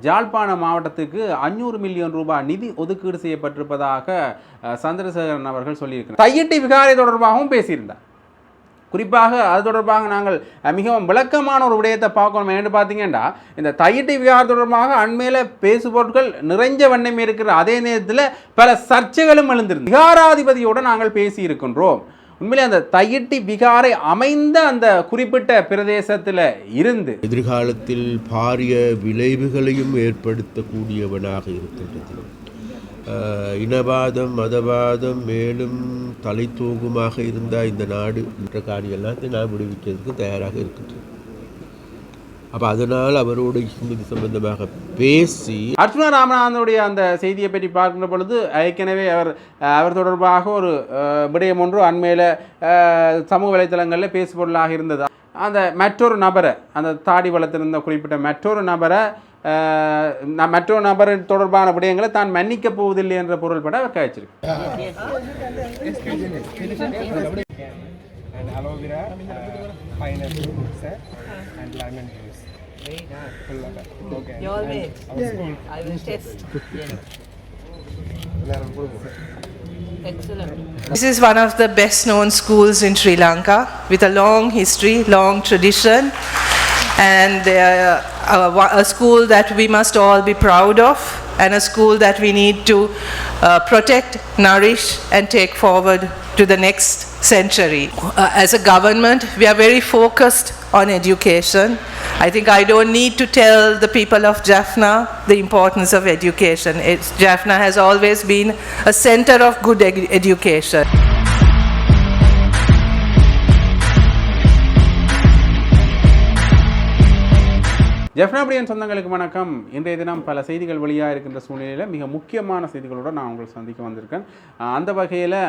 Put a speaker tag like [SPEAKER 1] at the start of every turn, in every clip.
[SPEAKER 1] ஜாழ்ப்பாண மாவட்டத்துக்கு 500 மில்லியன் ரூபாய் நிதி ஒதுக்கீடு செய்யப்பட்டிருப்பதாக சந்திரசேகரன் அவர்கள் சொல்லியிருக்கிறார். தையிட்டி விகாரை தொடர்பாகவும் பேசியிருந்தார். குறிப்பாக அது தொடர்பாக நாங்கள் மிகவும் விளக்கமான ஒரு விடயத்தை பார்க்கணும். என்று பார்த்தீங்கன்னா, இந்த தையிட்டி விகாரம் தொடர்பாக அண்மையில் பேசுபொருட்கள் நிறைஞ்ச வண்ணம் இருக்கிற அதே நேரத்தில் பல சர்ச்சைகளும் எழுந்திருந்தது. விகாராதிபதியோடு நாங்கள் பேசியிருக்கின்றோம். உண்மையிலே அந்த தையிட்டி விகாரை அமைந்த அந்த குறிப்பிட்ட பிரதேசத்தில் இருந்து
[SPEAKER 2] எதிர்காலத்தில் பாரிய விளைவுகளையும் ஏற்படுத்தக்கூடியவனாக இருக்கின்றது. இனவாதம் மதவாதம் மேலும் தலை தூங்குமாக இருந்தால் இந்த நாடு என்ற காரியம் எல்லாத்தையும் நான் விடுவிக்கிறதுக்கு தயாராக இருக்கின்றது. அப்போ அதனால் அவரோடு இது சம்பந்தமாக பேசி
[SPEAKER 1] அர்ச்சுனா ராமநாதனுடைய அந்த செய்தியை பற்றி பார்க்கின்ற பொழுது ஏற்கனவே அவர் தொடர்பாக ஒரு விடயம் ஒன்று அண்மையில் சமூக வலைத்தளங்களில் பேசுபொருளாக இருந்தது. அந்த மற்றொரு நபரை, அந்த தாடி வளர்த்திருந்த குறிப்பிட்ட மற்றொரு நபரின் தொடர்பான விடயங்களை தான் மன்னிக்க போவதில்லை என்ற பொருள்பட அவர் காய்ச்சிருக்கு.
[SPEAKER 3] Excellent. This is one of the best known schools in Sri Lanka with a long history, long tradition, and a school that we must all be proud of, and a school that we need to protect, nourish and take forward to the next century. As a government, we are very focused on education. I think I don't need to tell the people of Jaffna the importance of education. Jaffna has always been a center of good education.
[SPEAKER 1] ஜெஃப்னாபடியன் சொந்தங்களுக்கு வணக்கம். இன்றைய தினம் பல செய்திகள் வெளியாக இருக்கின்ற சூழ்நிலையில் மிக முக்கியமான செய்திகளோடு நான் உங்களை சந்திக்க வந்திருக்கேன். அந்த வகையில்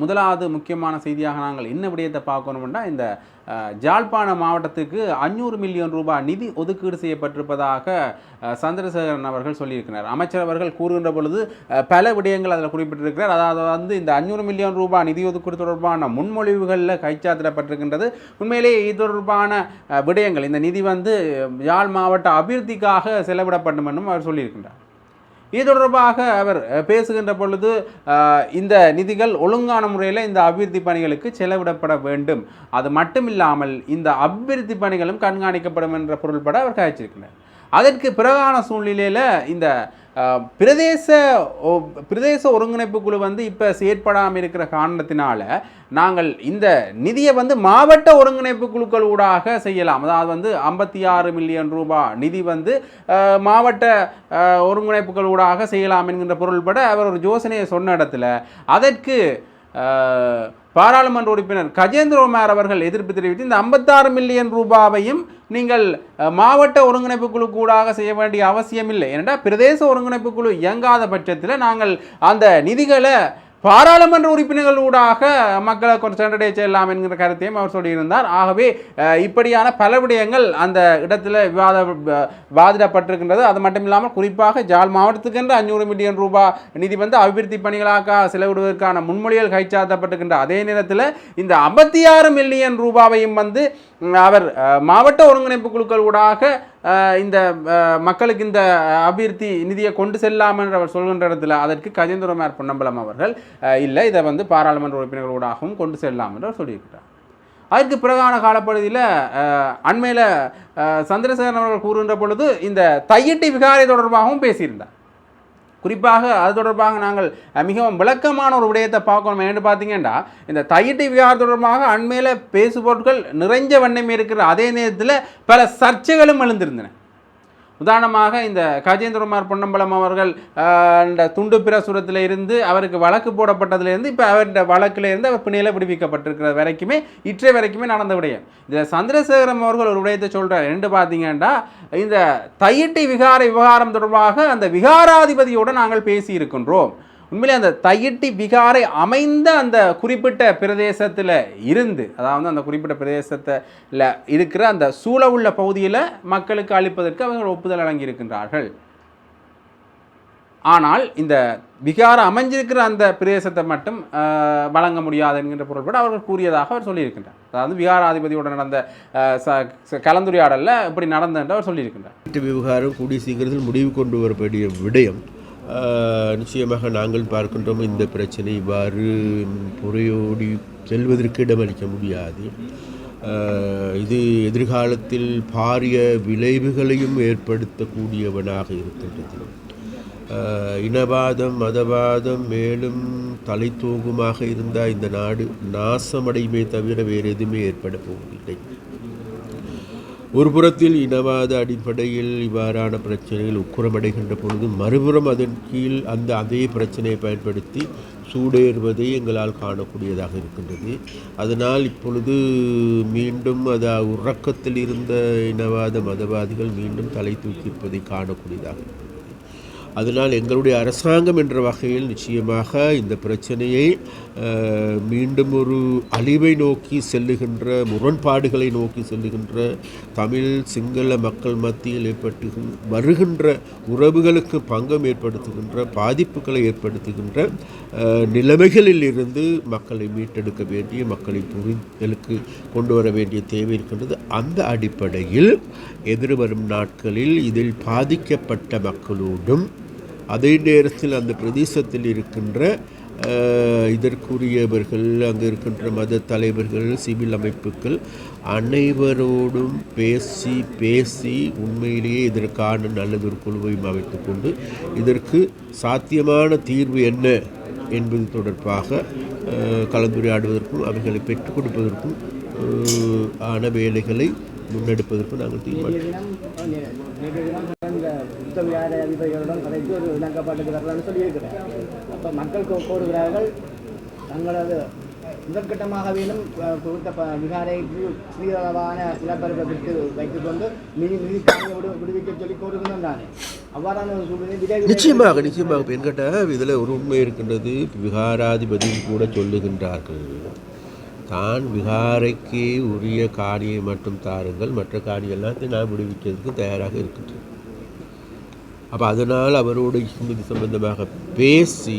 [SPEAKER 1] முதலாவது முக்கியமான செய்தியாக நாங்கள் என்ன விடயத்தை பார்க்கணும்னா, இந்த ஜாழ்ப்பாண மாவட்டத்துக்கு 500 மில்லியன் ரூபாய் நிதி ஒதுக்கீடு செய்யப்பட்டிருப்பதாக சந்திரசேகரன் அவர்கள் சொல்லியிருக்கிறார். அமைச்சர் அவர்கள் கூறுகின்ற பொழுது பல விடயங்கள் அதில் குறிப்பிட்டிருக்கிறார். அதாவது இந்த 500 மில்லியன் ரூபாய் நிதி ஒதுக்கீடு தொடர்பான முன்மொழிவுகளில் கைச்சாத்திடப்பட்டிருக்கின்றது. உண்மையிலேயே இது தொடர்பான விடயங்கள், இந்த நிதி யாழ் மாவட்ட அபிவிருத்திக்காக செலவிடப்படும் என்றும் அவர் சொல்லியிருக்கின்றார். இது தொடர்பாக அவர் பேசுகின்ற பொழுது இந்த நிதிகள் ஒழுங்கான முறையில் இந்த அபிவிருத்தி பணிகளுக்கு செலவிடப்பட வேண்டும், அது மட்டும் இல்லாமல் இந்த அபிவிருத்தி பணிகளும் கண்காணிக்கப்படும் என்ற பொருள்பட அவர் காய்ச்சிருக்கிறார். அதற்கு பிறகான சூழ்நிலையில் இந்த பிரதேச ஒருங்கிணைப்பு குழு இப்போ செயற்படாமல் இருக்கிற காரணத்தினால நாங்கள் இந்த நிதியை மாவட்ட ஒருங்கிணைப்பு குழுக்கள் ஊடாக செய்யலாம். அதாவது 56 மில்லியன் ரூபாய் நிதி மாவட்ட ஒருங்கிணைப்புகள் ஊடாக செய்யலாம் என்கின்ற பொருள்பட அவர் ஒரு யோசனையை சொன்ன இடத்துல அதற்கு பாராளுமன்ற உறுப்பினர் கஜேந்திரகுமார் அவர்கள் எதிர்ப்பு தெரிவித்து இந்த 56 மில்லியன் ரூபாவையும் நீங்கள் மாவட்ட ஒருங்கிணைப்பு குழு கூடாக செய்ய வேண்டிய அவசியம் இல்லை. ஏனென்றால் பிரதேச ஒருங்கிணைப்பு குழு இயங்காத பட்சத்தில் நாங்கள் அந்த நிதிகளை பாராளுமன்ற உறுப்பினர்கள் ஊடாக மக்களை கொஞ்சம் சென்றடைய செய்யலாம் என்கிற கருத்தையும் அவர் சொல்லியிருந்தார். ஆகவே இப்படியான பல விடயங்கள் அந்த இடத்துல வாதிடப்பட்டிருக்கின்றது. அது மட்டும் இல்லாமல் குறிப்பாக ஜாழ் மாவட்டத்துக்கென்று 500 மில்லியன் ரூபாய் நிதி அபிவிருத்தி பணிகளாக செலவிடுவதற்கான முன்மொழிகள் கைச்சாத்தப்பட்டிருக்கின்ற அதே நேரத்தில் இந்த 56 மில்லியன் ரூபாவையும் அவர் மாவட்ட ஒருங்கிணைப்பு குழுக்கள் ஊடாக இந்த மக்களுக்கு இந்த அபிவிருத்தி நிதியை கொண்டு செல்லாமல் என்று அவர் சொல்கின்ற இடத்துல அதற்கு கஜேந்திரகுமார் பொன்னம்பலம் அவர்கள் இல்லை, இதை பாராளுமன்ற உறுப்பினர்களூடாகவும் கொண்டு செல்லலாம் என்று சொல்லியிருக்கிறார். அதற்கு பிறகான காலப்பகுதியில் அண்மையில் சந்திரசேகரன் அவர்கள் கூறுகின்ற பொழுது இந்த தையிட்டி விகாரை தொடர்பாகவும் பேசியிருந்தார். குறிப்பாக அது தொடர்பாக நாங்கள் மிகவும் விளக்கமான ஒரு விடயத்தை பார்க்கணும். என்று பார்த்தீங்கன்னா, இந்த தையிட்டி விகாரம் தொடர்பாக அண்மையில் பேசுபொருட்கள் நிறைஞ்ச வண்ணம் இருக்கிற அதே நேரத்தில் பல சர்ச்சைகளும் எழுந்திருந்தன. உதாரணமாக இந்த கஜேந்திரகுமார் பொன்னம்பலம் அவர்கள் இந்த துண்டு பிரசுரத்தில் இருந்து அவருக்கு வழக்கு போடப்பட்டதிலிருந்து இப்போ அவருடைய வழக்கிலிருந்து அவர் பிணையில் விடுவிக்கப்பட்டிருக்கிற வரைக்குமே இற்றை வரைக்குமே நடந்த விடயம். இதில் சந்திரசேகரம் அவர்கள் ஒரு விடயத்தை சொல்கிறார். என்று பார்த்தீங்கன்னா, இந்த தையிட்டி விகாரம் தொடர்பாக அந்த விகாராதிபதியோடு நாங்கள் பேசியிருக்கின்றோம். உண்மையிலே அந்த தையிட்டி விகாரை அமைந்த அந்த குறிப்பிட்ட பிரதேசத்தில் இருந்து, அதாவது அந்த குறிப்பிட்ட பிரதேசத்தில் இருக்கிற அந்த சூழ உள்ள பகுதியில் மக்களுக்கு அளிப்பதற்கு அவர்கள் ஒப்புதல் வழங்கியிருக்கின்றார்கள். ஆனால் இந்த விகாரம் அமைஞ்சிருக்கிற அந்த பிரதேசத்தை மட்டும் வழங்க முடியாது என்கின்ற பொருள்பட அவர்கள் கூறியதாக அவர் சொல்லியிருக்கின்றார். அதாவது விகாராதிபதியோடு நடந்த கலந்துரையாடலில் இப்படி நடந்தது அவர் சொல்லியிருக்கின்றார்.
[SPEAKER 2] வீட்டு விவகாரம் கூடிய சீக்கிரத்தில் முடிவு கொண்டு வரக்கூடிய விடயம் நிச்சயமாக நாங்கள் பார்க்கின்றோம். இந்த பிரச்சனை இவ்வாறு புறையோடி செல்வதற்கு இடமளிக்க முடியாது. இது எதிர்காலத்தில் பாரிய விளைவுகளையும் ஏற்படுத்தக்கூடியவனாக இருக்கின்றது. இனவாதம் மதவாதம் மேலும் தலை தூங்குமாக இருந்தால் இந்த நாடு நாசமடையுமே தவிர வேறு எதுவுமே ஏற்பட போவதில்லை. ஒரு புறத்தில் இனவாத அடிப்படையில் இவ்வாறான பிரச்சனைகள் உக்குரமடைகின்ற பொழுது மறுபுறம் அதன் கீழ் அதே பிரச்சனையை பயன்படுத்தி சூடேறுவதை எங்களால் காணக்கூடியதாக இருக்கின்றது. அதனால் இப்பொழுது மீண்டும் உறக்கத்தில் இருந்த இனவாத மதவாதிகள் மீண்டும் தலை தூக்கியிருப்பதை காணக்கூடியதாக இருக்கிறது. அதனால் எங்களுடைய அரசாங்கம் என்ற வகையில் நிச்சயமாக இந்த பிரச்சனையை மீண்டும் ஒரு அழிவை நோக்கி செல்லுகின்ற முரண்பாடுகளை நோக்கி செல்லுகின்ற தமிழ் சிங்கள மக்கள் மத்தியில் வருகின்ற உறவுகளுக்கு பங்கம் ஏற்படுத்துகின்ற பாதிப்புகளை ஏற்படுத்துகின்ற நிலைமைகளில் இருந்து மக்களை மீட்டெடுக்க வேண்டிய மக்களை புரிதலுக்கு கொண்டு வர வேண்டிய தேவை இருக்கின்றது. அந்த அடிப்படையில் எதிர்வரும் நாட்களில் இதில் பாதிக்கப்பட்ட மக்களோடும் அதே நேரத்தில் அந்த பிரதேசத்தில் இருக்கின்ற இதற்குரியவர்கள் அங்கே இருக்கின்ற மத தலைவர்கள் சிவில் அமைப்புகள் அனைவரோடும் பேசி உண்மையிலேயே இதற்கான நல்லதொரு குழுவையும் அமைத்துக் கொண்டு இதற்கு சாத்தியமான தீர்வு என்ன என்பது தொடர்பாக கலந்துரையாடுவதற்கும் அவைகளை பெற்றுக் கொடுப்பதற்கும் ஆன வேலைகளை முன்னெடுப்பதற்கும் நாங்கள் தீர்மானிக்கிறோம்.
[SPEAKER 4] அதிபதிகளுடன் கலைத்து ஒரு இணக்கப்பாட்டுக்கு வரலான்னு சொல்லியிருக்கிறேன். அப்போ மக்கள் கோருகிறார்கள் தங்களது முதற்கட்டமாகவேனும் கொடுத்த விகாரைக்கு சிறியளவான நிலப்பரப்பை விட்டு வைத்துக்கொண்டு நிதி விடுவிக்க சொல்லி கோருகிறோம் தானே. அவ்வாறான ஒரு சூழ்நிலை
[SPEAKER 2] நிச்சயமாக என்கிட்ட இதில் ஒரு உண்மை இருக்கின்றது. விகாராதிபதியும் கூட சொல்லுகின்றார்கள், தான் விகாரைக்கு உரிய காணியை மட்டும் தாருங்கள், மற்ற காணி எல்லாத்தையும் நான் விடுவிக்கிறதுக்கு தயாராக இருக்கின்றேன். அப்போ அதனால் அவரோடு இது சம்பந்தமாக பேசி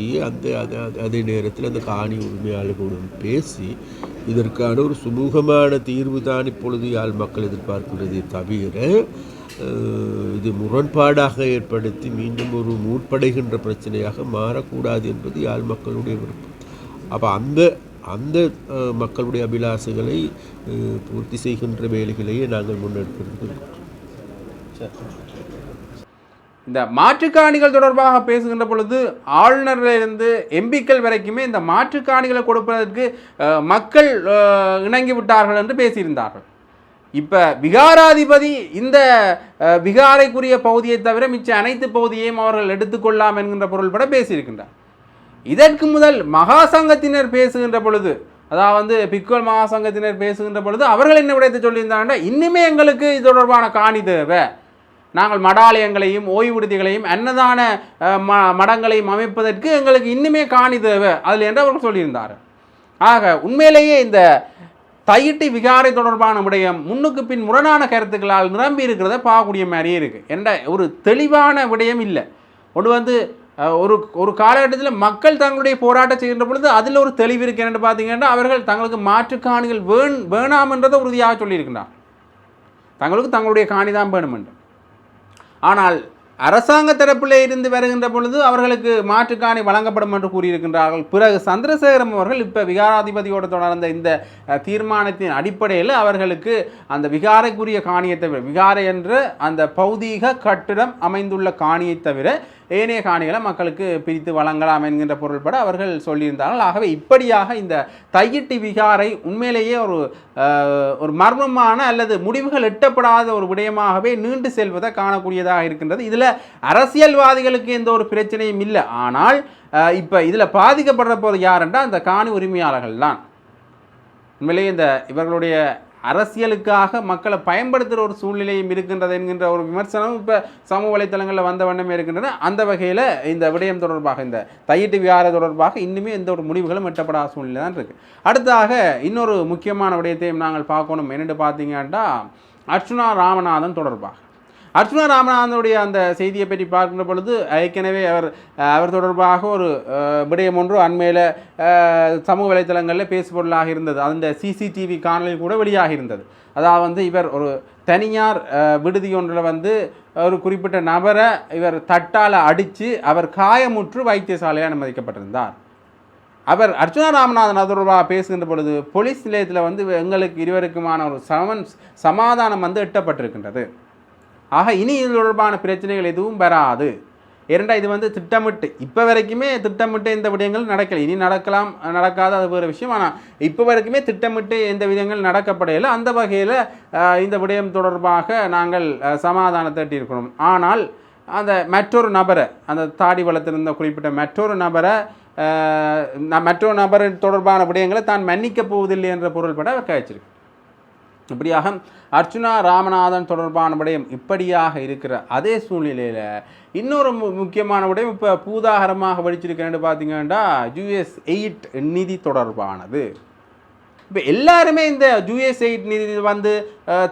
[SPEAKER 2] அதே நேரத்தில் அந்த காணி உரிமையாளர்களுடன் பேசி இதற்கான ஒரு சுமூகமான தீர்வு தான் இப்பொழுது யாழ் மக்கள் எதிர்பார்க்கின்றதை தவிர இது முரண்பாடாக ஏற்படுத்தி மீண்டும் ஒரு மூட்படைகின்ற பிரச்சனையாக மாறக்கூடாது என்பது யாழ் மக்களுடைய விருப்பம். அப்போ அந்த மக்களுடைய அபிலாசைகளை பூர்த்தி செய்கின்ற வேலைகளையே நாங்கள் முன்னெடுக்கிறது.
[SPEAKER 1] இந்த மாற்றுக்காணிகள் தொடர்பாக பேசுகின்ற பொழுது ஆளுநரிலிருந்து எம்பிக்கள் வரைக்குமே இந்த மாற்றுக்காணிகளை கொடுப்பதற்கு மக்கள் இணங்கி விட்டார்கள் என்று பேசியிருந்தார்கள். இப்போ விகாராதிபதி இந்த விகாரைக்குரிய பகுதியை தவிர மிச்ச அனைத்து பகுதியையும் அவர்கள் எடுத்துக்கொள்ளலாம் என்கின்ற பொருள்பட பேசியிருக்கின்றார். இதற்கு முதல் மகாசங்கத்தினர் பேசுகின்ற பொழுது, அதாவது பிக்குவல் மகாசங்கத்தினர் பேசுகின்ற பொழுது அவர்கள் என்ன விடத்தை சொல்லியிருந்தாங்கன்னா, இன்னுமே எங்களுக்கு இது தொடர்பான காணி தேவை, நாங்கள் மடாலயங்களையும் ஓய்வு விடுதிகளையும் அன்னதான மடங்களையும் அமைப்பதற்கு எங்களுக்கு இன்னுமே காணி தேவை அதில் என்று அவர்கள் சொல்லியிருந்தார். ஆக உண்மையிலேயே இந்த தையிட்டி விகாரை தொடர்பான விடயம் முன்னுக்கு பின் முரணான கருத்துக்களால் நிரம்பி இருக்கிறத பார்க்கக்கூடிய மாதிரியே இருக்குது. என்ற ஒரு தெளிவான விடயம் இல்லை. ஒன்று ஒரு காலகட்டத்தில் மக்கள் தங்களுடைய போராட்டம் செய்கின்ற பொழுது அதில் ஒரு தெளிவு இருக்கு என்று பார்த்தீங்கன்னா, அவர்கள் தங்களுக்கு மாற்று காணிகள் வேணாம் என்றதை உறுதியாக சொல்லியிருக்கின்றார். தங்களுக்கு தங்களுடைய காணி தான் வேணும் என்று. ஆனால் அரசாங்க தரப்பிலே இருந்து வருகின்ற பொழுது அவர்களுக்கு மாற்றுக்காணி வழங்கப்படும் என்று கூறியிருக்கின்றார்கள். பிறகு சந்திரசேகரம் அவர்கள் இப்போ விகாராதிபதியோடு தொடர்ந்த இந்த தீர்மானத்தின் அடிப்படையில் அவர்களுக்கு அந்த விகாரைக்குரிய காணியை தவிர, விகாரை என்ற அந்த பௌதீக கட்டிடம் அமைந்துள்ள காணியை தவிர ஏனைய காணிகளை மக்களுக்கு பிரித்து வழங்கலாம் என்கின்ற பொருள்பட அவர்கள் சொல்லியிருந்தார்கள். ஆகவே இப்படியாக இந்த தையிட்டி விகாரை உண்மையிலேயே ஒரு மர்மமான அல்லது முடிவுகள் எட்டப்படாத ஒரு விடயமாகவே நீண்டு செல்வதை காணக்கூடியதாக இருக்கின்றது. இதில் அரசியல்வாதிகளுக்கு எந்த ஒரு பிரச்சனையும் இல்லை. ஆனால் இப்போ இதில் பாதிக்கப்படுற போது யார் என்றால் அந்த காணி உரிமையாளர்கள் தான். உண்மையிலேயே இவர்களுடைய அரசியலுக்காக மக்களை பயன்படுத்துகிற ஒரு சூழ்நிலையும் இருக்கின்றது என்கின்ற ஒரு விமர்சனம் இப்போ சமூக வலைத்தளங்களில் வந்த வண்ணமே இருக்கின்றன. அந்த வகையில் இந்த விடயம் தொடர்பாக, இந்த தையிட்டி விகாரை தொடர்பாக இன்னுமே எந்த ஒரு முடிவுகளும் எட்டப்படாத சூழ்நிலை தான் இருக்குது. அடுத்ததாக இன்னொரு முக்கியமான விடயத்தையும் நாங்கள் பார்க்கணும். என்னென்னு பார்த்தீங்கன்னா, அர்ச்சுனா ராமநாதன் தொடர்பாக அர்ச்சுனா ராமநாதனுடைய அந்த செய்தியை பற்றி பார்க்கின்ற பொழுது ஏற்கனவே அவர் தொடர்பாக ஒரு விடயம் ஒன்று அண்மையில் சமூக வலைத்தளங்களில் பேசுபொருளாக இருந்தது. அந்த சிசிடிவி காணொலி கூட வெளியாக இருந்தது. அதாவது இவர் ஒரு தனியார் விடுதி ஒன்றில் ஒரு குறிப்பிட்ட நபரை இவர் தட்டால் அடித்து அவர் காயமுற்று வைத்தியசாலையில் அனுமதிக்கப்பட்டிருந்தார். அவர் அர்ச்சுனா ராமநாதன் தொடர்பாக பேசுகின்ற பொழுது போலீஸ் நிலையத்தில் எங்களுக்கு இருவருக்குமான ஒரு சமாதானம் எட்டப்பட்டிருக்கின்றது. ஆக இனி இது தொடர்பான பிரச்சனைகள் எதுவும் வராது. இரண்டா இது திட்டமிட்டு இப்போ வரைக்குமே திட்டமிட்டு எந்த விடயங்களும் நடக்கலை. இனி நடக்கலாம் நடக்காத அது வேறு விஷயம். ஆனால் இப்போ வரைக்குமே திட்டமிட்டு எந்த விடயங்கள் நடக்கப்படையில. அந்த வகையில் இந்த விடயம் தொடர்பாக நாங்கள் சமாதானத்தை எட்டியிருக்கிறோம். ஆனால் அந்த மற்றொரு நபரை, அந்த தாடி வளர்த்திருந்த குறிப்பிட்ட மற்றொரு நபர் தொடர்பான விடயங்களை தான் மன்னிக்கப் போவதில்லை என்ற பொருள்பட அவர் கழிச்சிருக்கு. இப்படியாக அர்ச்சுனா ராமநாதன் தொடர்பான விடயம் இப்படியாக இருக்கிற அதே சூழ்நிலையில் இன்னொரு முக்கியமான விடயம் இப்போ பூதாகரமாக வடிச்சிருக்கேன்னு பார்த்தீங்கன்னா US 8 நிதி தொடர்பானது. இப்போ எல்லாருமே இந்த US 8 நிதி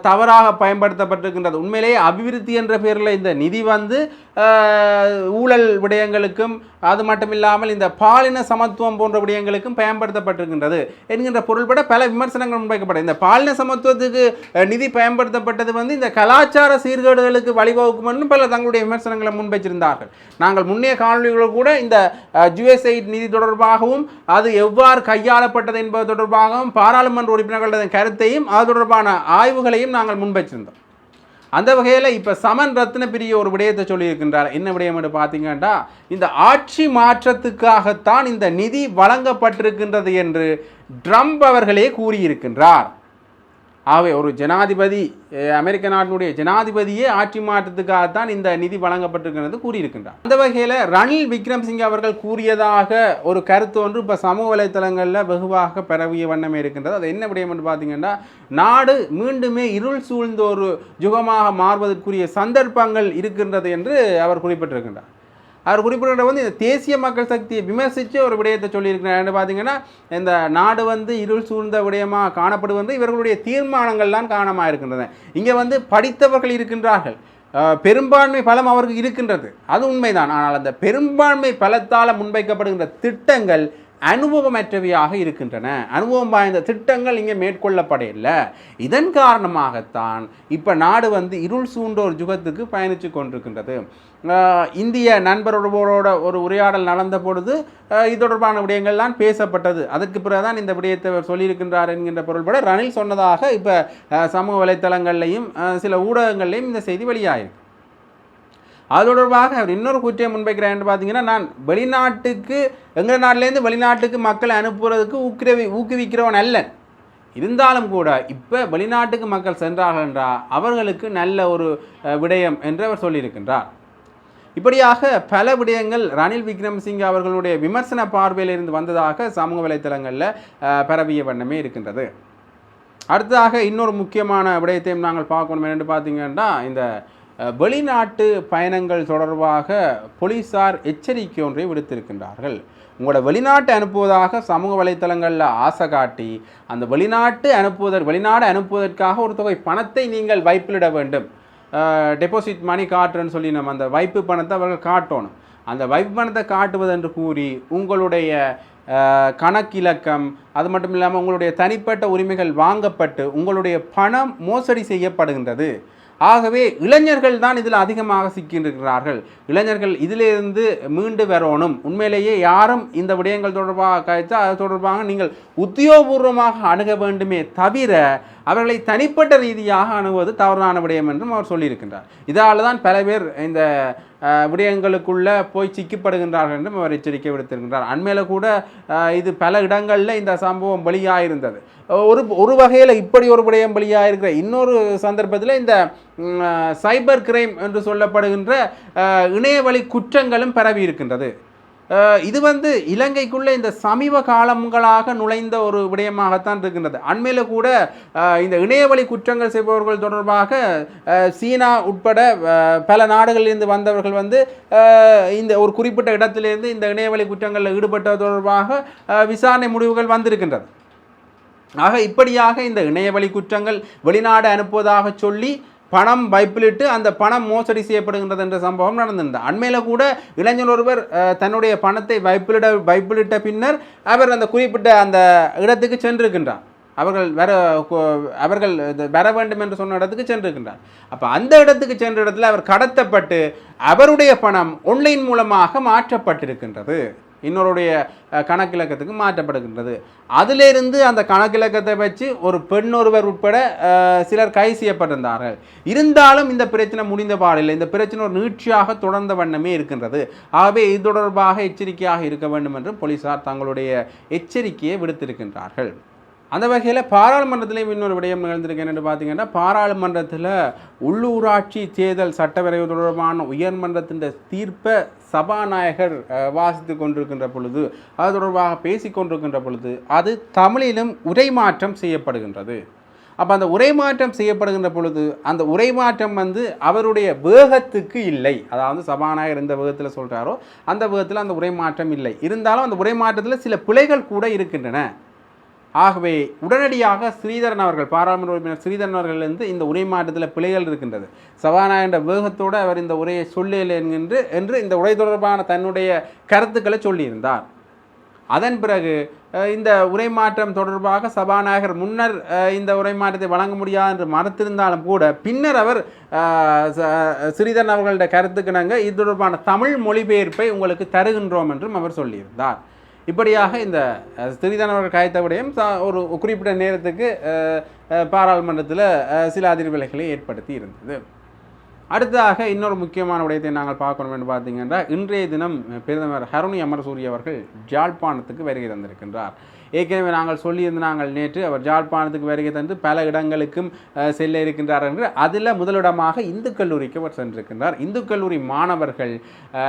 [SPEAKER 1] தவறாக பயன்படுத்தப்பட்டிருக்கின்றது. உண்மையிலேயே அபிவிருத்தி என்ற பேரில் இந்த நிதி ஊழல் விடயங்களுக்கும் அது மட்டும் இல்லாமல் இந்த பாலின சமத்துவம் போன்ற விடயங்களுக்கும் பயன்படுத்தப்பட்டிருக்கின்றது என்கின்ற பொருள்பட பல விமர்சனங்கள் முன்வைக்கப்படும். இந்த பாலின சமத்துவத்துக்கு நிதி பயன்படுத்தப்பட்டது இந்த கலாச்சார சீர்கேடுகளுக்கு வழிவகுக்கும் என்று பல தங்களுடைய விமர்சனங்களை முன்வைச்சிருந்தார்கள். நாங்கள் முன்னைய காணொலிகள் கூட இந்த US 8 நிதி தொடர்பாகவும் அது எவ்வாறு கையாளப்பட்டது என்பது தொடர்பாகவும் பாராளுமன்ற உறுப்பினர்களது கருத்தையும் அது தொடர்பான ஆய்வுகளையும் நாங்கள் முன்வைச்சிருந்தோம். அந்த வகையில் இப்போ சமன் ரத்னபிரிய ஒரு விடயத்தை சொல்லியிருக்கின்றார். என்ன விடயம் என்று பார்த்தீங்கன்னா, இந்த ஆட்சி மாற்றத்துக்காகத்தான் இந்த நிதி வழங்கப்பட்டிருக்கின்றது என்று ட்ரம்ப் அவர்களே கூறியிருக்கின்றார். ஆகவே ஒரு ஜனாதிபதி, அமெரிக்க நாட்டினுடைய ஜனாதிபதியே ஆட்சி மாற்றத்துக்காகத்தான் இந்த நிதி வழங்கப்பட்டிருக்கிறது கூறியிருக்கின்றார். அந்த வகையில் ரணில் விக்ரமசிங்கே அவர்கள் கூறியதாக ஒரு கருத்து ஒன்று இப்போ சமூக வலைத்தளங்களில் வெகுவாக பரவிய வண்ணமே இருக்கின்றது. அது என்ன விடயம் என்று பார்த்தீங்கன்னா, நாடு மீண்டுமே இருள் சூழ்ந்த ஒரு யுகமாக மாறுவதற்குரிய சந்தர்ப்பங்கள் இருக்கின்றது என்று அவர் குறிப்பிட்டிருக்கின்றார். அவர் குறிப்பிட்ட இந்த தேசிய மக்கள் சக்தியை விமர்சித்து ஒரு விடயத்தை சொல்லியிருக்கிறார். பார்த்தீங்கன்னா, இந்த நாடு இருள் சூழ்ந்த விடயமாக காணப்படுவது இவர்களுடைய தீர்மானங்கள்லாம் காரணமாக இருக்கின்றன. இங்கே படித்தவர்கள் இருக்கின்றார்கள், பெரும்பான்மை பலம் அவருக்கு இருக்கின்றது, அது உண்மைதான். ஆனால் அந்த பெரும்பான்மை பலத்தால் முன்வைக்கப்படுகின்ற திட்டங்கள் அனுபவமற்றவையாக இருக்கின்றன. அனுபவம் வாய்ந்த திட்டங்கள் இங்கே மேற்கொள்ளப்படவில்லை. இதன் காரணமாகத்தான் இப்போ நாடு இருள் சூழ்ந்த ஒரு யுகத்துக்கு பயணித்து கொண்டிருக்கின்றது. இந்திய நண்பரோட ஒரு உரையாடல் நடந்த பொழுது இது தொடர்பான விடயங்கள்லாம் பேசப்பட்டது. அதற்கு பிறகுதான் இந்த விடயத்தை சொல்லியிருக்கின்றார் என்கின்ற பொருள்பட ரணில் சொன்னதாக இப்போ சமூக வலைத்தளங்கள்லையும் சில ஊடகங்கள்லையும் இந்த செய்தி வெளியாயிருக்கு. அது தொடர்பாக அவர் இன்னொரு குற்றம் முன்வைக்கிறார். பார்த்தீங்கன்னா, நான் வெளிநாட்டுக்கு, எங்கள் நாட்டிலேருந்து வெளிநாட்டுக்கு மக்களை அனுப்புவதற்கு ஊக்குவிக்கிறவன் அல்ல. இருந்தாலும் கூட இப்போ வெளிநாட்டுக்கு மக்கள் சென்றார்கள் என்றால் அவர்களுக்கு நல்ல ஒரு விடயம் என்று அவர் சொல்லியிருக்கின்றார். இப்படியாக பல விடயங்கள் ரணில் விக்ரமசிங்கே அவர்களுடைய விமர்சன பார்வையிலிருந்து வந்ததாக சமூக வலைத்தளங்களில் பரவிய வண்ணமே இருக்கின்றது. அடுத்ததாக இன்னொரு முக்கியமான விடயத்தையும் நாங்கள் பார்க்கணும். என்று பார்த்தீங்கன்னா, இந்த வெளிநாட்டு பயணங்கள் தொடர்பாக போலீஸார் எச்சரிக்கை ஒன்றை விடுத்திருக்கின்றார்கள். உங்களோட வெளிநாட்டு அனுப்புவதாக சமூக வலைத்தளங்களில் ஆசை காட்டி அந்த வெளிநாடு அனுப்புவதற்காக ஒரு தொகை பணத்தை நீங்கள் வைப்பிலிட வேண்டும். டெபாசிட் மணி காட்டுறேன்னு சொல்லி நம்ம அந்த வைப்பு பணத்தை அவர்கள் காட்டணும். அந்த வைப்பு பணத்தை காட்டுவதென்று கூறி உங்களுடைய கணக்கிலக்கம், அது மட்டும் இல்லாமல் உங்களுடைய தனிப்பட்ட உரிமைகள் வாங்கப்பட்டு உங்களுடைய பணம் மோசடி செய்யப்படுகின்றது. ஆகவே இளைஞர்கள் தான் இதில் அதிகமாக சிக்கின்றிருக்கிறார்கள். இளைஞர்கள் இதிலிருந்து மீண்டு வரணும். உண்மையிலேயே யாரும் இந்த விடயங்கள் தொடர்பாக கழித்து அது தொடர்பாக நீங்கள் உத்தியோகபூர்வமாக அணுக வேண்டுமே தவிர அவர்களை தனிப்பட்ட ரீதியாக அணுகுவது தவறான விடயம் என்றும் அவர் சொல்லியிருக்கின்றார். இதால் தான் பல பேர் இந்த விடயங்களுக்குள்ளே போய் சிக்கப்படுகின்றார்கள் என்றும் அவர் எச்சரிக்கை விடுத்திருக்கின்றார். அண்மையில் கூட இது பல இடங்களில் இந்த சம்பவம் வெளியாயிருந்தது. ஒரு வகையில் இப்படி ஒரு விடயம் வெளியாயிருக்கிற இன்னொரு சந்தர்ப்பத்தில் இந்த சைபர் கிரைம் என்று சொல்லப்படுகின்ற இணையவழி குற்றங்களும் பரவி இருக்கின்றது. இது இலங்கைக்குள்ளே இந்த சமீப காலங்களாக நுழைந்த ஒரு விடயமாகத்தான் இருக்கின்றது. அண்மையில் கூட இந்த இணையவழி குற்றங்கள் செய்பவர்கள் தொடர்பாக சீனா உட்பட பல நாடுகளிலிருந்து வந்தவர்கள் இந்த ஒரு குறிப்பிட்ட இடத்திலிருந்து இந்த இணையவழி குற்றங்களில் ஈடுபட்டது தொடர்பாக விசாரணை முடிவுகள் வந்திருக்கின்றது. ஆக இப்படியாக இந்த இணையவழி குற்றங்கள் வெளிநாடு அனுப்புவதாக சொல்லி பணம் வைப்பிலிட்டு அந்த பணம் மோசடி செய்யப்படுகின்றது என்ற சம்பவம் நடந்திருந்தது. அண்மையில் கூட இளைஞர் ஒருவர் தன்னுடைய பணத்தை வைப்பிலிட்ட பின்னர் அவர் அந்த குறிப்பிட்ட அந்த இடத்துக்கு சென்றிருக்கின்றார். அவர்கள் வர வேண்டும் என்று சொன்ன இடத்துக்கு சென்றிருக்கின்றார். அப்போ அந்த இடத்துக்கு சென்ற இடத்துல அவர் கடத்தப்பட்டு அவருடைய பணம் ஆன்லைன் மூலமாக மாற்றப்பட்டிருக்கின்றது, இன்னொருடைய கணக்கிலக்கத்துக்கு மாற்றப்படுகின்றது. அதிலிருந்து அந்த கணக்கிலக்கத்தை வச்சு ஒரு பெண் ஒருவர் உட்பட சிலர் கைது செய்யப்பட்டிருந்தார்கள். இருந்தாலும் இந்த பிரச்சனை முடிந்த பாடில்லை. இந்த பிரச்சனை ஒரு நீட்சியாக தொடர்ந்த வண்ணமே இருக்கின்றது. ஆகவே இது தொடர்பாக எச்சரிக்கையாக இருக்க வேண்டும் என்று போலீசார் தங்களுடைய எச்சரிக்கையை விடுத்திருக்கின்றார்கள். அந்த வகையில் பாராளுமன்றத்திலையும் இன்னொரு விடயம் நிகழ்ந்திருக்கு. என்று பார்த்தீங்கன்னா, பாராளுமன்றத்தில் உள்ளூராட்சி தேர்தல் சட்டவரைவு தொடர்பான உயர்மன்றத்தின் தீர்ப்பை சபாநாயகர் வாசித்து கொண்டிருக்கின்ற பொழுது, அது தொடர்பாக பேசி கொண்டிருக்கின்ற பொழுது அது தமிழிலும் உரைமாற்றம் செய்யப்படுகின்றது. அப்போ அந்த உரைமாற்றம் செய்யப்படுகின்ற பொழுது அந்த உரைமாற்றம் அவருடைய வேகத்துக்கு இல்லை. அதாவது சபாநாயகர் எந்த வேகத்தில் சொல்கிறாரோ அந்த வேகத்தில் அந்த உரைமாற்றம் இல்லை. இருந்தாலும் அந்த உரைமாற்றத்தில் சில பிழைகள் கூட இருக்கின்றன. ஆகவே உடனடியாக ஸ்ரீதரன் அவர்கள், பாராளுமன்ற உறுப்பினர் ஸ்ரீதரன் அவர்கள் இந்த உரை மாற்றத்தில் பிழைகள் இருக்கின்றது, சபாநாயகர் வேகத்தோடு அவர் இந்த உரையை சொல்லலை என்று இந்த உரை தொடர்பான தன்னுடைய கருத்துக்களை சொல்லியிருந்தார். அதன் பிறகு இந்த உரை மாற்றம் தொடர்பாக சபாநாயகர் முன்னர் இந்த உரை மாற்றத்தை வழங்க முடியாது என்று மறுத்திருந்தாலும் கூட பின்னர் அவர் ஸ்ரீதரன் அவர்களுடைய கருத்துக்கிணங்க இது தொடர்பான தமிழ் மொழிபெயர்ப்பை உங்களுக்கு தருகின்றோம் என்றும் அவர் சொல்லியிருந்தார். இப்படியாக இந்த ஸ்ரீதரன் அவர்கள் காய்த்த விடயம் ஒரு குறிப்பிட்ட நேரத்துக்கு பாராளுமன்றத்தில் சில அதிர்வலைகளை ஏற்படுத்தி இருந்தது. அடுத்ததாக இன்னொரு முக்கியமான விடயத்தை நாங்கள் பார்க்கணும் என்று பார்த்தீங்கன்னா, இன்றைய தினம் பிரதமர் ஹருணி அமரசூரிய அவர்கள் ஜாழ்ப்பாணத்துக்கு வருகை தந்திருக்கின்றார். ஏற்கனவே நாங்கள் சொல்லியிருந்தாங்கள் நேற்று அவர் ஜாழ்ப்பாணத்துக்கு வருகை தந்து பல இடங்களுக்கும் செல்ல இருக்கின்றார் என்று. அதில் முதலிடமாக இந்து கல்லூரிக்கு அவர் சென்றிருக்கின்றார். இந்து கல்லூரி மாணவர்கள்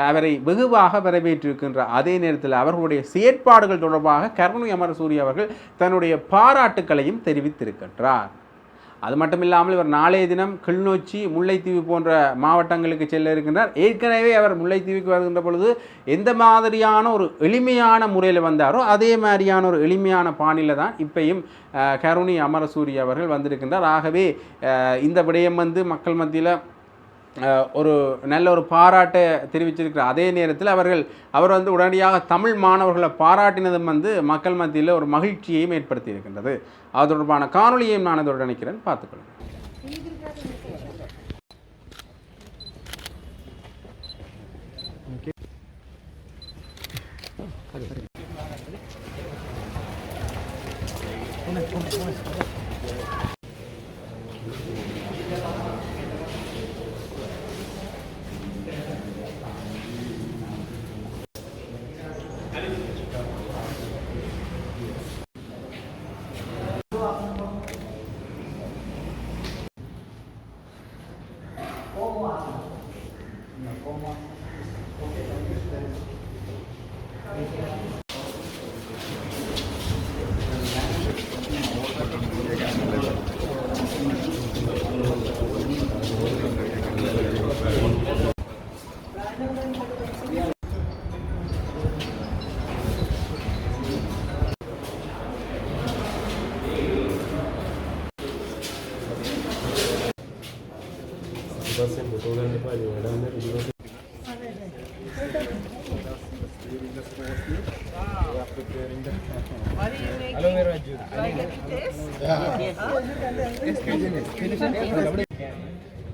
[SPEAKER 1] அவரை வெகுவாக வரவேற்றிருக்கின்ற அதே நேரத்தில் அவர்களுடைய செயற்பாடுகள் தொடர்பாக ஹருணி அமரசூரிய அவர்கள் தன்னுடைய பாராட்டுக்களையும் தெரிவித்திருக்கின்றார். அது மட்டும் இல்லாமல் இவர் நாளைய தினம் கிளிநொச்சி, முல்லைத்தீவு போன்ற மாவட்டங்களுக்கு செல்ல இருக்கின்றார். ஏற்கனவே அவர் முல்லைத்தீவுக்கு வருகின்ற பொழுது எந்த மாதிரியான ஒரு எளிமையான முறையில் வந்தாரோ அதே மாதிரியான ஒரு எளிமையான பாணியில் தான் இப்பையும் ஹருணி அமரசூரிய அவர்கள் வந்திருக்கின்றார். ஆகவே இந்த விடயம் மக்கள் மத்தியில் ஒரு நல்ல ஒரு பாராட்டை தெரிவிச்சிருக்கிறார். அதே நேரத்தில் அவர் உடனடியாக தமிழ் மாணவர்களை பாராட்டினதும் மக்கள் மத்தியில் ஒரு மகிழ்ச்சியையும் ஏற்படுத்தி இருக்கின்றது. அது தொடர்பான காணொலியையும் நான் அதோடு நினைக்கிறேன், பார்த்துக்கொள்ளுங்கள்.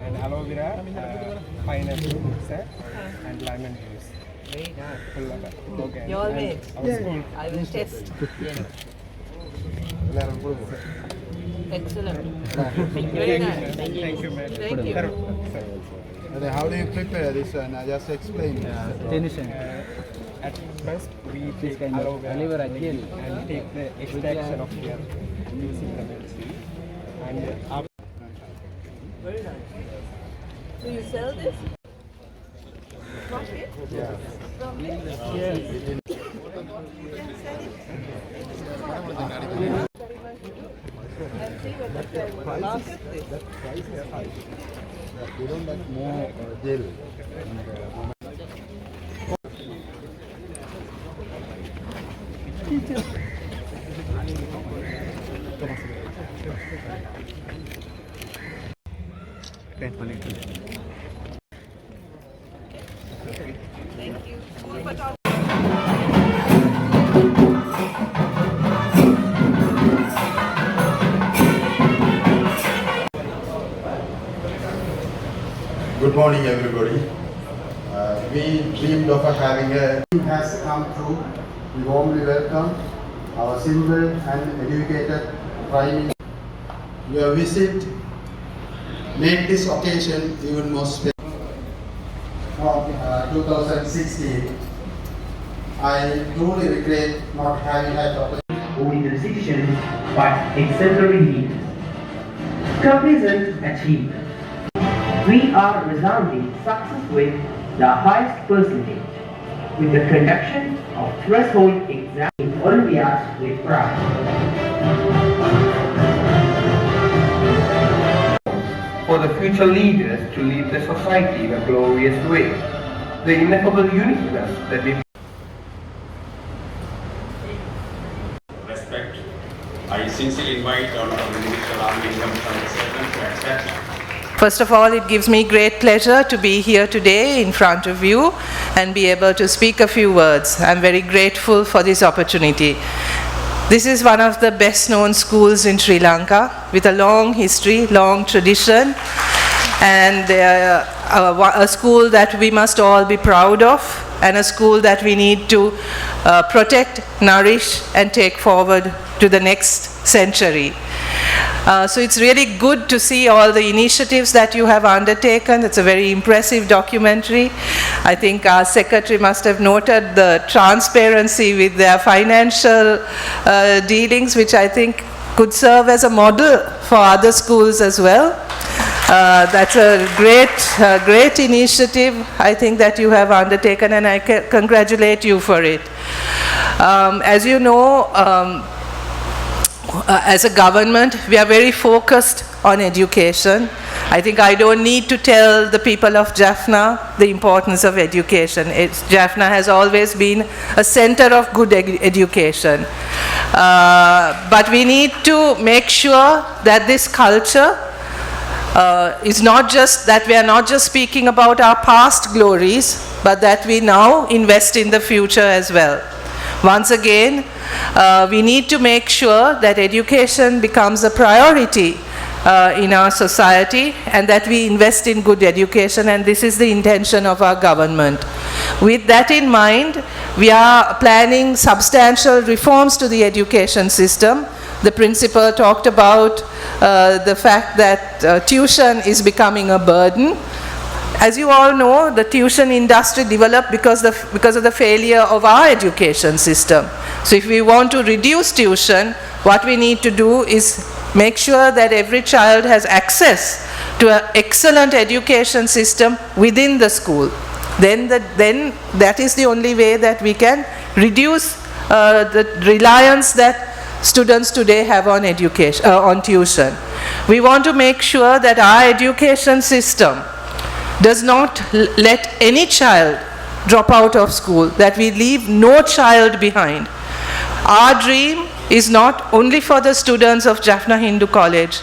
[SPEAKER 5] And aloe vera, pineapple juice, and lemon juice.
[SPEAKER 3] Very nice.
[SPEAKER 5] Okay.
[SPEAKER 3] You all made?
[SPEAKER 5] Yes.
[SPEAKER 3] I will test. Excellent. Very nice.
[SPEAKER 5] Thank you, ma'am.
[SPEAKER 3] Thank you.
[SPEAKER 6] And then how do you prepare this one? Just explain.
[SPEAKER 5] At first, we take aloe vera gel and take the extraction of hair using the milk seed. And after
[SPEAKER 3] Very nice. So you sell this? Market?
[SPEAKER 5] yeah.
[SPEAKER 3] From here?
[SPEAKER 5] Yes.
[SPEAKER 3] And see what the market is.
[SPEAKER 6] You don't like more gel. Good morning, everybody. We dreamed of having a team has come through. We warmly welcome our simple and educated Prime Minister. Your visit made this occasion even more special. From 2016, I truly regret not having had the opportunity.
[SPEAKER 7] Only decisions, but exemplary leaders. Complacent achieved. We are resounding success with the highest percentage, with the conduction of threshold exam in Olympiads with pride. For the future leaders to lead the society in a glorious way. The ineffable uniqueness that we
[SPEAKER 8] respect, I sincerely invite Honorable Minister Ramlingam Chandrasekaran to accept.
[SPEAKER 3] First of all, it gives me great pleasure to be here today in front of you and be able to speak a few words. I'm very grateful for this opportunity. This is one of the best known schools in Sri Lanka with a long history, long tradition, and a school that we must all be proud of, and a school that we need to protect, nourish, and take forward to the next century. So it's really good to see all the initiatives that you have undertaken. It's a very impressive documentary. I think our secretary must have noted the transparency with their financial dealings, which I think could serve as a model for other schools as well. That's a great initiative, I think, that you have undertaken, and I congratulate you for it. As you know, as a government, we are very focused on education. I think I don't need to tell the people of Jaffna the importance of education. Jaffna has always been a center of good education. But we need to make sure that this culture is not just that we are not just speaking about our past glories, but that we now invest in the future as well. Once again, we need to make sure that education becomes a priority in our society, and that we invest in good education, and this is the intention of our government. With that in mind, we are planning substantial reforms to the education system. The principal talked about the fact that tuition is becoming a burden. As you all know, the tuition industry developed because of the failure of our education system. So if we want to reduce tuition, what we need to do is make sure that every child has access to an excellent education system within the school. Then that is the only way that we can reduce the reliance that students today have on education, on tuition. We want to make sure that our education system does not let any child drop out of school, that we leave no child behind. Our dream is not only for the students of Jaffna Hindu College,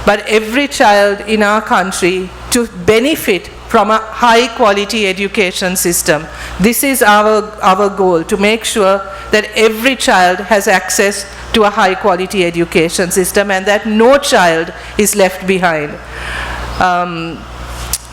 [SPEAKER 3] but every child in our country to benefit from a high quality education system. This is our goal, to make sure that every child has access to a high quality education system and that no child is left behind.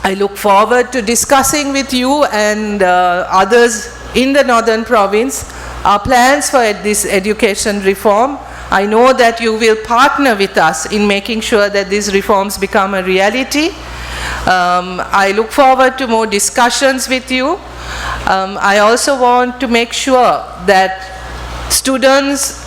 [SPEAKER 3] I look forward to discussing with you and others in the Northern Province our plans for this education reform. I know that you will partner with us in making sure that these reforms become a reality. I look forward to more discussions with you. I also want to make sure that students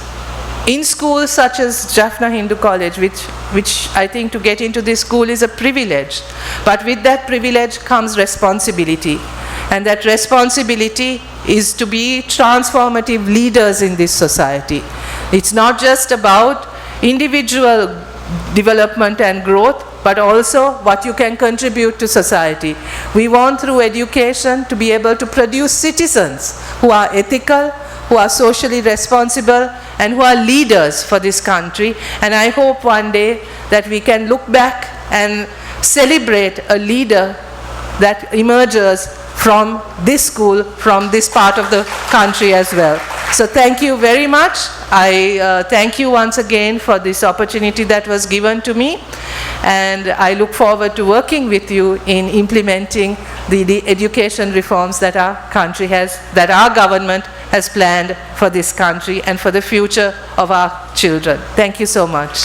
[SPEAKER 3] in schools such as Jaffna Hindu College, which I think to get into this school is a privilege, but with that privilege comes responsibility, and that responsibility is to be transformative leaders in this society. It's not just about individual development and growth, but also what you can contribute to society. We want through education to be able to produce citizens who are ethical, who are socially responsible, and who are leaders for this country. And I hope one day that we can look back and celebrate a leader that emerges from this school, from this part of the country as well. So thank you very much. I thank you once again for this opportunity that was given to me, and I look forward to working with you in implementing the education reforms that our country has, that our government has planned for this country and for the future of our children. Thank you so much.